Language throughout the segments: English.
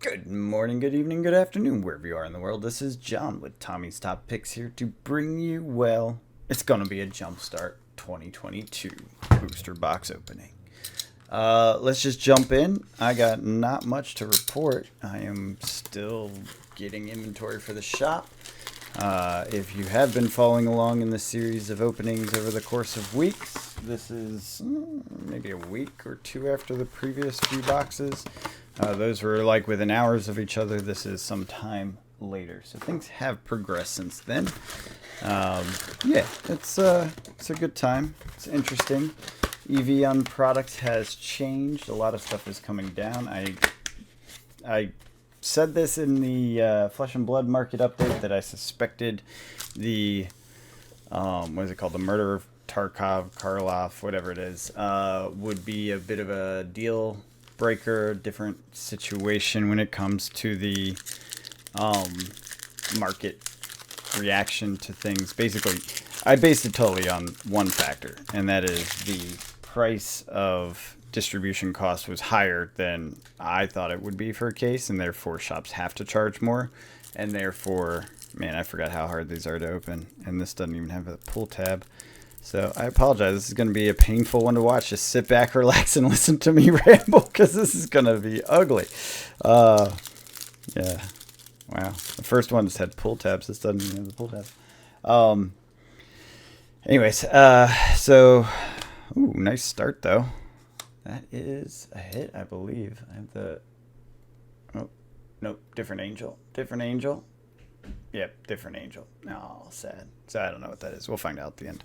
Good morning, good evening, good afternoon, wherever you are in the world. This is John with Tommy's Top Picks here to bring you, well, it's going to be a Jumpstart 2022 booster box opening. Let's just jump in. I got not much to report. I am still getting inventory for the shop. If you have been following along in the series of openings over the course of weeks, this is maybe a week or two after the previous few boxes. Those were like within hours of each other. This is some time later. So things have progressed since then. Yeah, it's a good time. It's interesting. EV on products has changed. A lot of stuff is coming down. I said this in the Flesh and Blood market update that I suspected the what is it called, the murder of Karloff, whatever it is, would be a bit of a deal breaker, different situation when it comes to the market reaction to things. Basically, I based it totally on one factor, and that is the price of distribution cost was higher than I thought it would be for a case, and therefore shops have to charge more, and therefore, man, I forgot how hard these are to open, and this doesn't even have a pull tab. So I apologize. This is going to be a painful one to watch. Just sit back, relax, and listen to me ramble, because this is going to be ugly. Yeah. Wow. The first one just had pull tabs. This doesn't even have the pull tabs. Anyways, so, ooh, nice start, though. That is a hit, I believe. I have the, oh, nope, different angel. Different angel. Yep, different angel. Oh, sad. So I don't know what that is. We'll find out at the end.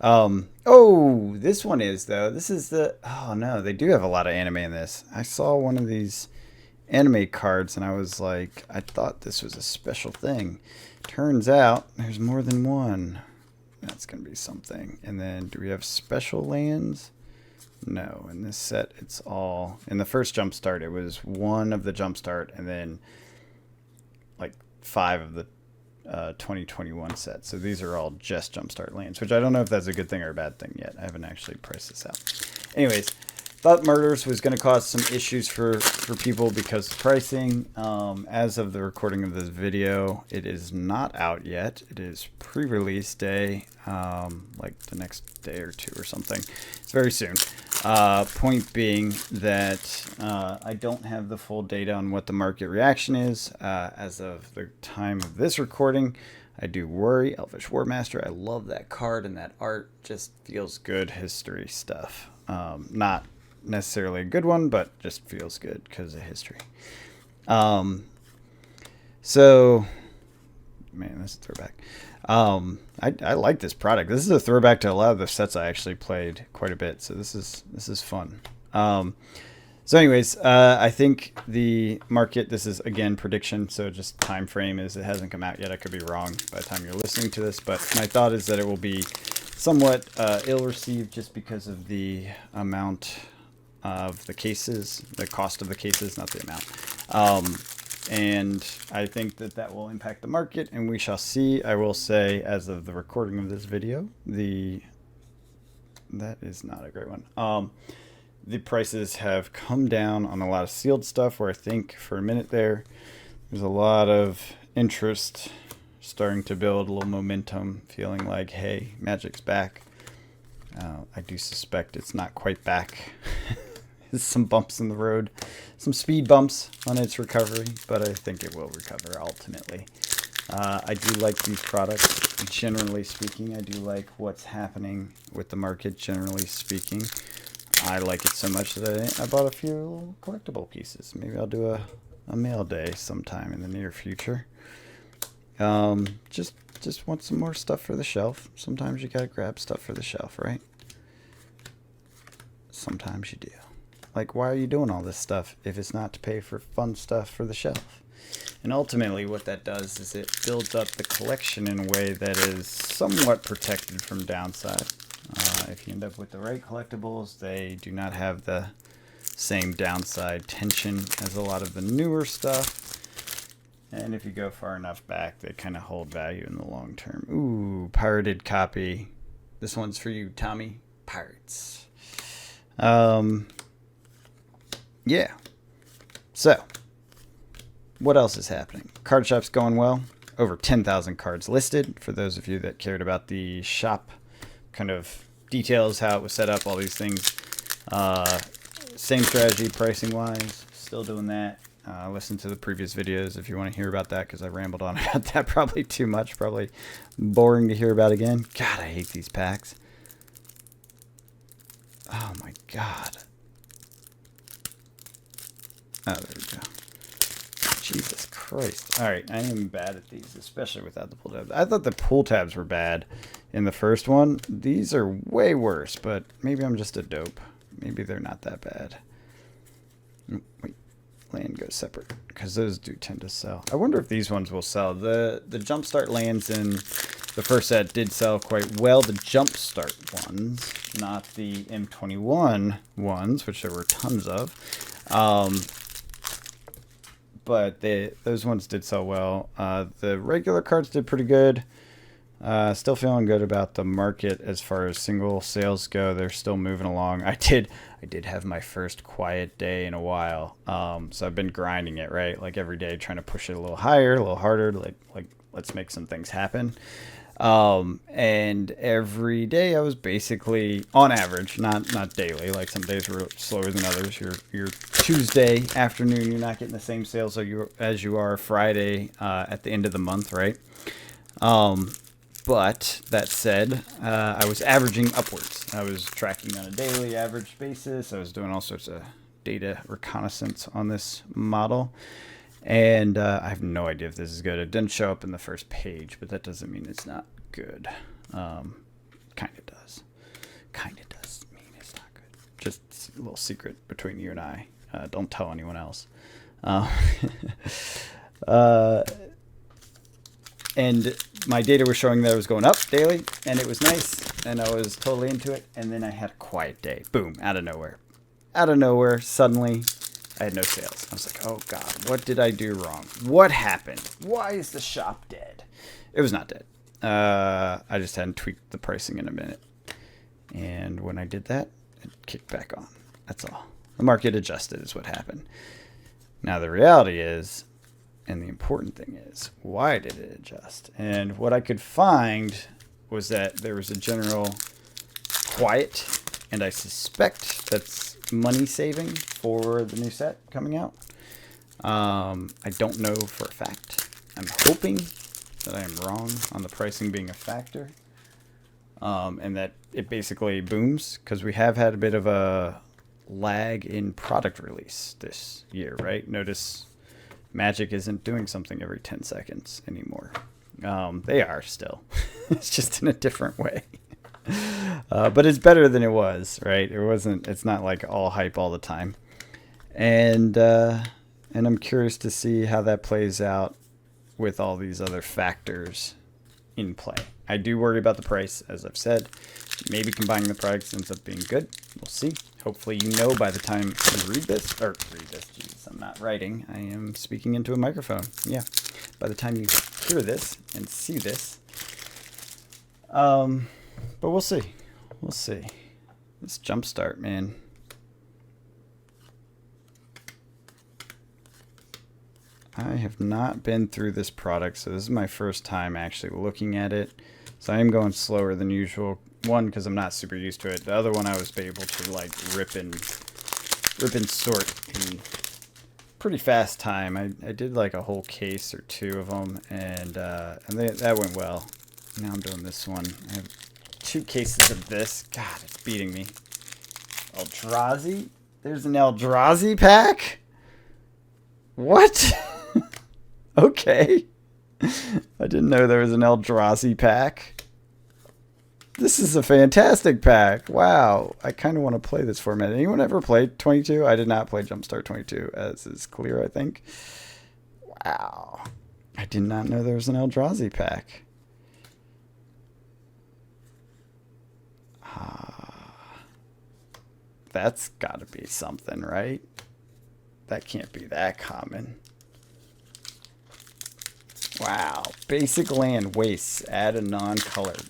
Oh, this one is, though. This is the, oh no, they do have a lot of anime in this. I saw one of these anime cards and I was like, I thought this was a special thing. Turns out there's more than one. That's going to be something. And then do we have special lands? No, in this set it's all, in the first Jumpstart it was one of the Jumpstart and then like 5 of the 2021 set. So these are all just Jumpstart lands, which I don't know if that's a good thing or a bad thing yet. I haven't actually priced this out. Anyways, thought Murders was going to cause some issues for people because of pricing. As of the recording of this video, it is not out yet. It is pre-release day, like the next day or two or something. It's very soon. Point being that I don't have the full data on what the market reaction is as of the time of this recording. I do worry. Elvish Warmaster, I love that card, and that art just feels good history stuff. Not necessarily a good one, but just feels good because of history. So, man, this is a throwback. I like this product. This is a throwback to a lot of the sets I actually played quite a bit. So this is fun. So anyways, I think the market, this is again prediction. So just time frame is it hasn't come out yet. I could be wrong by the time you're listening to this, but my thought is that it will be somewhat ill received just because of the amount of the cases, the cost of the cases, not the amount. And I think that that will impact the market, and we shall see. I will say, as of the recording of this video, that is not a great one. The prices have come down on a lot of sealed stuff, where I think for a minute there's a lot of interest starting to build, a little momentum, feeling like, hey, Magic's back. I do suspect it's not quite back. Some bumps in the road, some speed bumps on its recovery, but I think it will recover ultimately. I do like these products, generally speaking. I do like what's happening with the market, generally speaking. I like it so much that I bought a few little collectible pieces. Maybe I'll do a mail day sometime in the near future. Just want some more stuff for the shelf. Sometimes you gotta grab stuff for the shelf, right? Sometimes you do. Like, why are you doing all this stuff if it's not to pay for fun stuff for the shelf? And ultimately what that does is it builds up the collection in a way that is somewhat protected from downside. If you end up with the right collectibles, they do not have the same downside tension as a lot of the newer stuff. And if you go far enough back, they kind of hold value in the long term. Ooh, pirated copy. This one's for you, Tommy. Pirates. Yeah. So, what else is happening? Card shop's going well. Over 10,000 cards listed. For those of you that cared about the shop kind of details, how it was set up, all these things. Same strategy pricing wise. Still doing that. Listen to the previous videos if you want to hear about that, because I rambled on about that probably too much. Probably boring to hear about again. God, I hate these packs. Oh my God. Oh, there we go. Jesus Christ. Alright, I am bad at these, especially without the pull tabs. I thought the pull tabs were bad in the first one. These are way worse, but maybe I'm just a dope. Maybe they're not that bad. Wait, land goes separate, because those do tend to sell. I wonder if these ones will sell. The Jumpstart lands in the first set did sell quite well. The Jumpstart ones, not the M21 ones, which there were tons of. But those ones did sell well. The regular cards did pretty good. Still feeling good about the market as far as single sales go. They're still moving along. I did have my first quiet day in a while. So I've been grinding it, right? Like every day, trying to push it a little higher, a little harder. Like let's make some things happen. And every day I was basically on average, not daily. Like some days were slower than others. Your Tuesday afternoon, you're not getting the same sales as you are Friday at the end of the month, right? But that said, I was averaging upwards. I was tracking on a daily average basis. I was doing all sorts of data reconnaissance on this model. And I have no idea if this is good. It didn't show up in the first page, but that doesn't mean it's not good. Kind of does. Kind of does mean it's not good. Just a little secret between you and I. Don't tell anyone else. And my data was showing that it was going up daily, and it was nice, and I was totally into it. And then I had a quiet day. Boom, out of nowhere. Out of nowhere, suddenly, I had no sales. I was like, oh God, what did I do wrong? What happened? Why is the shop dead? It was not dead. I just hadn't tweaked the pricing in a minute. And when I did that, it kicked back on. That's all. The market adjusted is what happened. Now the reality is, and the important thing is, why did it adjust? And what I could find was that there was a general quiet, and I suspect that's money saving for the new set coming out. I don't know for a fact. I'm hoping that I am wrong on the pricing being a factor, and that it basically booms, because we have had a bit of a lag in product release this year, right? Notice Magic isn't doing something every 10 seconds anymore. They are still. It's just in a different way. But it's better than it was, right? It's not like all hype all the time. And I'm curious to see how that plays out with all these other factors in play. I do worry about the price, as I've said. Maybe combining the products ends up being good. We'll see. Hopefully you know by the time you read this, jeez, I'm not writing. I am speaking into a microphone. Yeah. By the time you hear this and see this. But we'll see. We'll see. This Jumpstart, man. I have not been through this product, so this is my first time actually looking at it. So I am going slower than usual. One, because I'm not super used to it. The other one, I was able to like rip and sort in pretty fast time. I did like a whole case or two of them, and that went well. Now I'm doing this one. I have 2 cases of this. God, it's beating me. Eldrazi? There's an Eldrazi pack? What? Okay. I didn't know there was an Eldrazi pack. This is a fantastic pack. Wow. I kind of want to play this format. Anyone ever played 22? I did not play Jumpstart 22, as is clear, I think. Wow. I did not know there was an Eldrazi pack. That's got to be something, right? That can't be that common. Wow. Basic land wastes. Add a non-colored.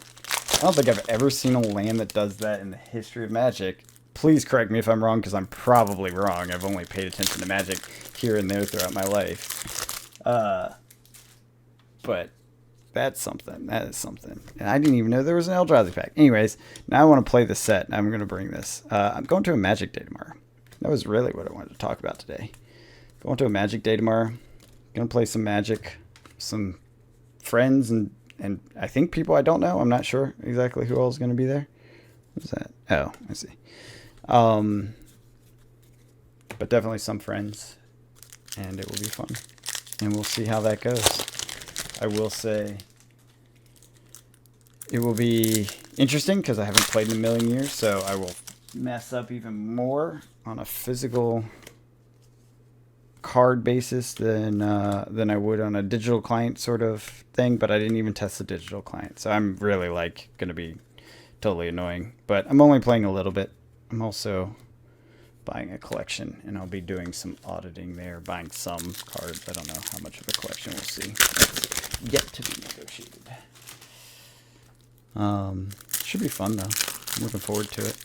I don't think I've ever seen a land that does that in the history of Magic. Please correct me if I'm wrong, because I'm probably wrong. I've only paid attention to Magic here and there throughout my life. But that's something. That is something. And I didn't even know there was an Eldrazi pack. Anyways, now I want to play the set. I'm going to bring this. I'm going to a Magic Day tomorrow. That was really what I wanted to talk about today. Going to a Magic Day tomorrow. Going to play some Magic. Some friends and I think people I don't know. I'm not sure exactly who all is going to be there. What's that? Oh, I see. But definitely some friends. And it will be fun. And we'll see how that goes. I will say it will be interesting because I haven't played in a million years, so I will mess up even more on a physical card basis than I would on a digital client sort of thing, but I didn't even test the digital client, so I'm really like going to be totally annoying, but I'm only playing a little bit. I'm also buying a collection, and I'll be doing some auditing there, buying some cards. I don't know how much of a collection we'll see. That's yet to be negotiated. Should be fun though. I'm looking forward to it.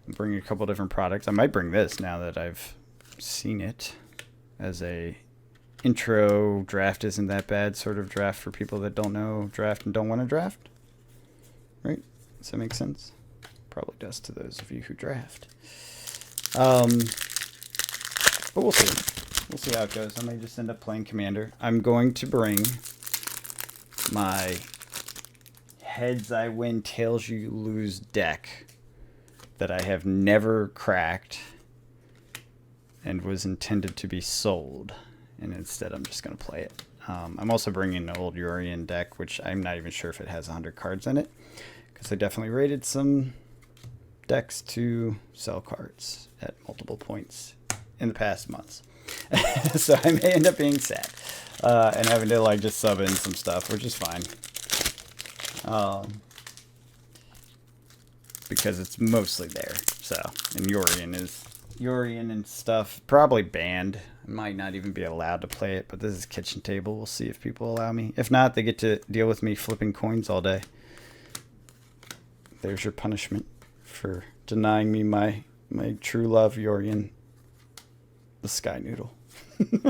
I'm bringing a couple different products. I might bring this now that I've seen it as a intro draft isn't that bad sort of draft for people that don't know draft and don't want to draft. Right? Does that make sense? Probably does to those of you who draft. But we'll see. We'll see how it goes. I may just end up playing Commander. I'm going to bring my Heads I Win, Tails You Lose deck that I have never cracked and was intended to be sold. And instead I'm just going to play it. I'm also bringing an old Yorion deck, which I'm not even sure if it has 100 cards in it, because I definitely rated some decks to sell cards at multiple points in the past months. So I may end up being sad and having to like just sub in some stuff, which is fine. Because it's mostly there. So, and Yorion and stuff probably banned. I might not even be allowed to play it, but this is kitchen table. We'll see if people allow me. If not, they get to deal with me flipping coins all day. There's your punishment for denying me my true love, Yorion, the Sky Noodle. It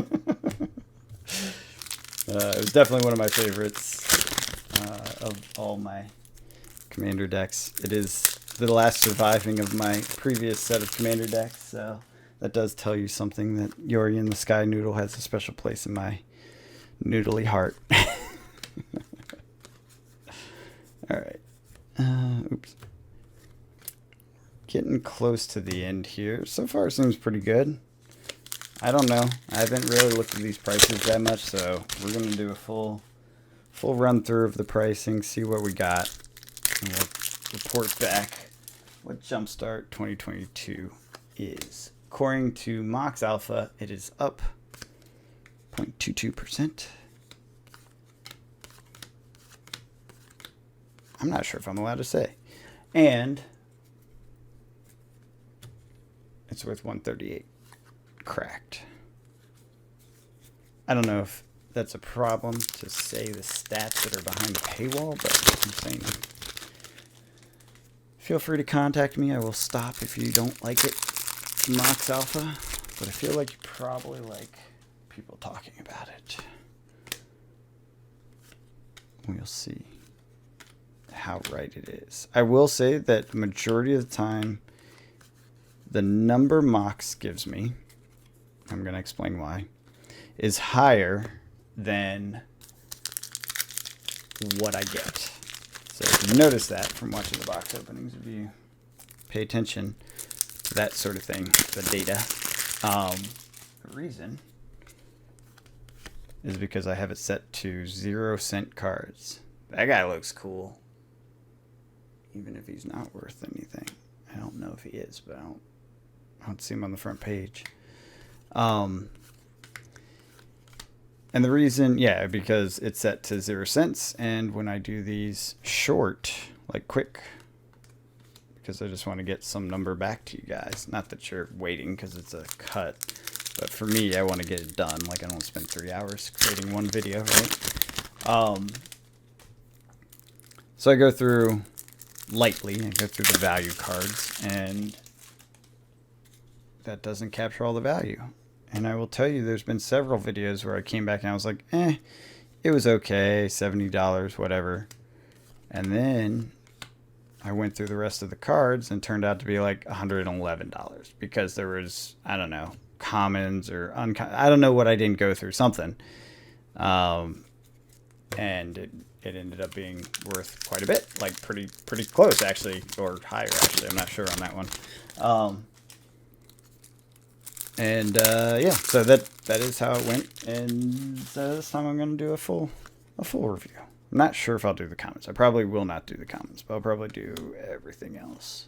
was definitely one of my favorites of all my Commander decks. It is the last surviving of my previous set of Commander decks, so that does tell you something, that Yorion the Sky Noodle has a special place in my noodly heart. Alright. Oops. Getting close to the end here. So far it seems pretty good. I don't know. I haven't really looked at these prices that much, so we're going to do a full run through of the pricing, see what we got, and we'll report back what Jumpstart 2022 is. According to Mox Alpha, it is up 0.22%. I'm not sure if I'm allowed to say. And it's worth 138 cracked. I don't know if that's a problem to say the stats that are behind the paywall, but I'm saying feel free to contact me. I will stop if you don't like it, Mox Alpha, but I feel like you probably like people talking about it. We'll see how right it is. I will say that the majority of the time, the number Mox gives me, I'm going to explain why, is higher than what I get. So you notice that from watching the box openings, if you pay attention to that sort of thing, the data. The reason is because I have it set to 0-cent cards. That guy looks cool, even if he's not worth anything. I don't know if he is, but I don't see him on the front page. And the reason, yeah, because it's set to 0 cents, and when I do these short, like quick, because I just want to get some number back to you guys. Not that you're waiting because it's a cut, but for me, I want to get it done. Like, I don't spend 3 hours creating one video, right? So I go through lightly, I go through the value cards, and that doesn't capture all the value. And I will tell you, there's been several videos where I came back and I was like, it was okay, $70, whatever. And then I went through the rest of the cards and turned out to be like $111 because there was, I don't know, commons or I don't know what I didn't go through, something. And it ended up being worth quite a bit, like pretty close actually, or higher actually. I'm not sure on that one. Yeah, so that is how it went. And so this time I'm going to do a full review. I'm not sure if I'll do the comments. I probably will not do the comments, but I'll probably do everything else.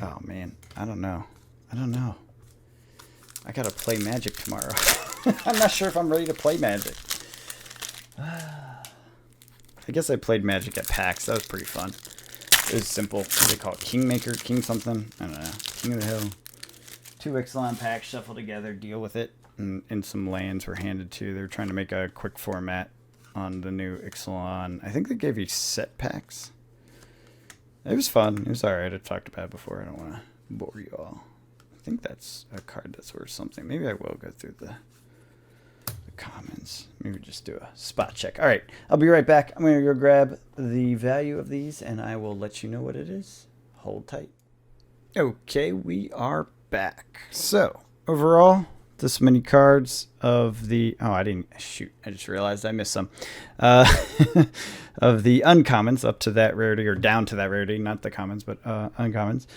Oh man, I don't know. I gotta play Magic tomorrow. I'm not sure if I'm ready to play Magic. I guess I played Magic at PAX. That was pretty fun. It was simple. What do they call it? Kingmaker? King something? I don't know. King of the Hill. 2 Ixalan packs shuffle together, deal with it. And some lands were handed to. They were trying to make a quick format on the new Ixalan. I think they gave you set packs. It was fun. It was alright. I've talked about it before. I don't want to bore you all. I think that's a card that's worth something. Maybe I will go through the commons. Maybe just do a spot check. All right, I'll be right back. I'm going to go grab the value of these, and I will let you know what it is. Hold tight. Okay, we are back. So, overall, this many cards of the... Oh, I didn't... Shoot, I just realized I missed some. Of the uncommons up to that rarity, or down to that rarity, not the commons, but uncommons.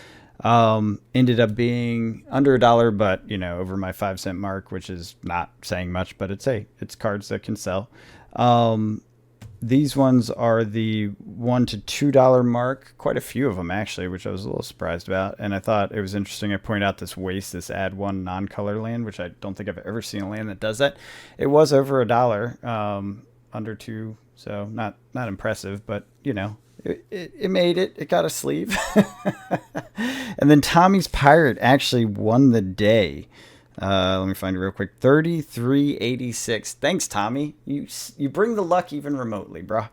Ended up being under $1, but you know, over my 5-cent mark, which is not saying much, but it's cards that can sell. These ones are the $1 to $2 mark, quite a few of them actually, which I was a little surprised about. And I thought it was interesting. I pointed out this waste, this add one non-color land, which I don't think I've ever seen a land that does that. It was over $1, under $2, so not impressive, but you know, it made it. It got a sleeve. And then Tommy's Pirate actually won the day. Let me find it real quick. 33.86. Thanks, Tommy. You bring the luck even remotely, bro.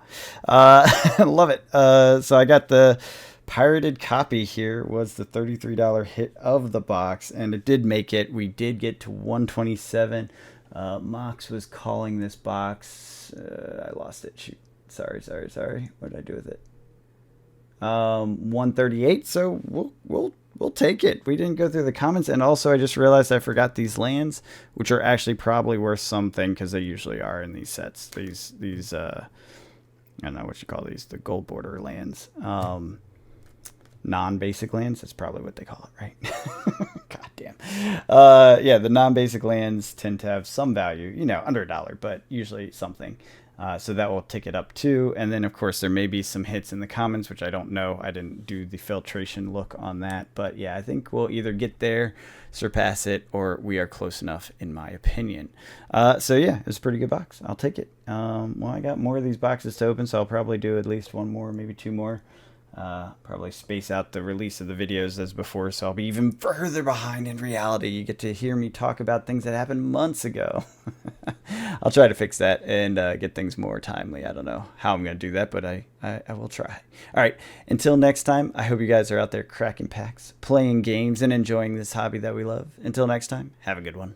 Love it. So I got the pirated copy here. Was the $33 hit of the box, and it did make it. We did get to 127. Mox was calling this box. I lost it. Shoot. Sorry. What did I do with it? 138. So we'll take it. We didn't go through the comments, and also I just realized I forgot these lands, which are actually probably worth something because they usually are in these sets. These I don't know what you call these, the gold border lands, non-basic lands. That's probably what they call it, right? God damn. Yeah, the non-basic lands tend to have some value, you know, under $1, but usually something. So that will tick it up too. And then of course there may be some hits in the commons, which I don't know. I didn't do the filtration look on that, but yeah, I think we'll either get there, surpass it, or we are close enough in my opinion. So yeah, it's a pretty good box. I'll take it. Well, I got more of these boxes to open, so I'll probably do at least one more, maybe 2 more. Probably space out the release of the videos as before, so I'll be even further behind in reality. You get to hear me talk about things that happened months ago. I'll try to fix that and get things more timely. I don't know how I'm going to do that, but I will try. All right, until next time, I hope you guys are out there cracking packs, playing games, and enjoying this hobby that we love. Until next time, have a good one.